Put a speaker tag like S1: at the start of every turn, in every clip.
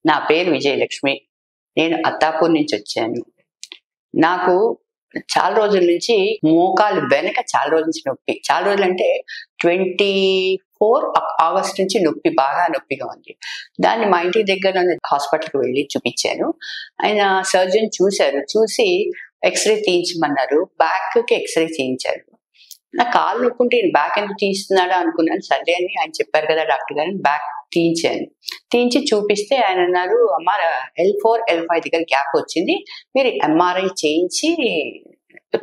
S1: నా పేరు విజయలక్ష్మి. నేను అత్తాపూర్ నుంచి వచ్చాను. నాకు చాలా రోజుల నుంచి మోకాలు వెనక చాలా రోజుల నుంచి నొప్పి. చాలా రోజులంటే 24 ఆగస్ట్ నుంచి నొప్పి, బాగా నొప్పిగా ఉంది. దాన్ని మా ఇంటి దగ్గర ఉన్న హాస్పిటల్‌కి వెళ్ళి చూపించాను. ఆయన సర్జన్ చూసారు. చూసి ఎక్స్‌రే తీయించమన్నారు. బ్యాక్‌కి ఎక్స్‌రే చేయించారు. నా కాలు నొప్పుంటే బ్యాక్ ఎందుకు తీస్తున్నాడా అనుకున్నాను. సర్లే అని ఆయన చెప్పారు కదా డాక్టర్ గారు, బ్యాక్ తీయించాను. తీయించి చూపిస్తే ఆయన అన్నారు, అమ్మ L4, L5 దగ్గర గ్యాప్ వచ్చింది. మీరు ఎంఆర్ఐ చేయించి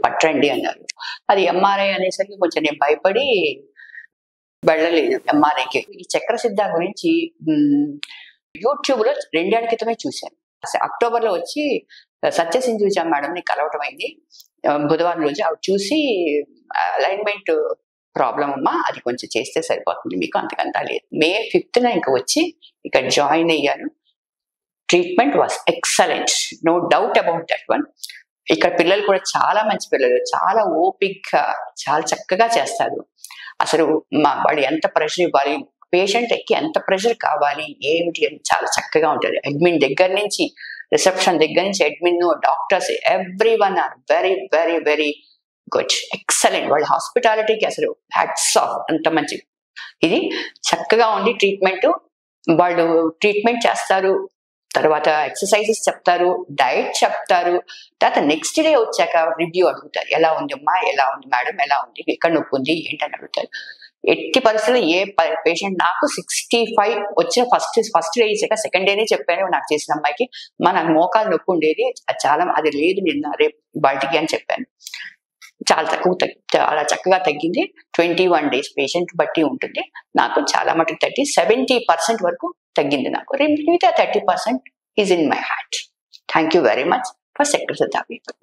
S1: పట్టండి అన్నారు. అది ఎంఆర్ఐ అనేసరికి కొంచెం నేను భయపడి వెళ్ళలేదు ఎంఆర్ఐకి. ఈ చక్ర సిద్ధ గురించి యూట్యూబ్‌లో 2 ఏళ్ల క్రితమే చూశాను. అక్టోబర్‌లో వచ్చి సత్యసింధుజ మేడంని కలవటం అయింది. బుధవారం రోజు ఆవిడ చూసి అలైన్మెంట్ ప్రాబ్లం అమ్మా, అది కొంచెం చేస్తే సరిపోతుంది మీకు, అంతకంతా లేదు. మే 5th ఇంక వచ్చి ఇక్కడ జాయిన్ అయ్యాను. Treatment was excellent, no doubt about that one. ఇక్కడ పిల్లలు కూడా చాలా మంచి పిల్లలు, చాలా ఓపిక్గా చాలా చక్కగా చేస్తారు. అసలు వాళ్ళు ఎంత ప్రెషర్ ఇవ్వాలి, పేషెంట్ ఎక్కి ఎంత ప్రెషర్ కావాలి ఏమిటి అని చాలా చక్కగా ఉంటుంది. అడ్మిన్ దగ్గర నుంచి, రిసెప్షన్ దగ్గర నుంచి, admin, doctors, every one or very very very good, excellent. వాళ్ళ హాస్పిటాలిటీకి అసలు హ్యాట్స్ ఆఫ్, అంత మంచి. ఇది చక్కగా ఉంది ట్రీట్మెంట్. వాళ్ళు ట్రీట్మెంట్ చేస్తారు, తర్వాత ఎక్సర్సైజెస్ చెప్తారు, డైట్ చెప్తారు. తర్వాత నెక్స్ట్ డే వచ్చాక రివ్యూ అడుగుతారు, ఎలా ఉంది అమ్మా, ఎలా ఉంది మేడం, ఎలా ఉంది, ఎక్కడ నొప్పి ఉంది ఏంటని అడుగుతారు. ఎట్టి పరిస్థితుల్లో ఏ పేషెంట్, నాకు 65 వచ్చిన ఫస్ట్ డే ఇచ్చాక సెకండ్ డేనే చెప్పాను నాకు చేసిన అమ్మాయికి, నాకు మోకాలు నొప్పి ఉండేది, అది లేదు నిన్న రేపు బయటికి అని చెప్పాను. చాలా చక్కగా తగ్గింది. 21 days పేషెంట్ బట్టి ఉంటుంది. నాకు చాలా మటుకు 70% వరకు తగ్గింది. నాకు మిగతా 30% is in my heart. Thank you very much for చక్ర సిద్ధ పీపుల్.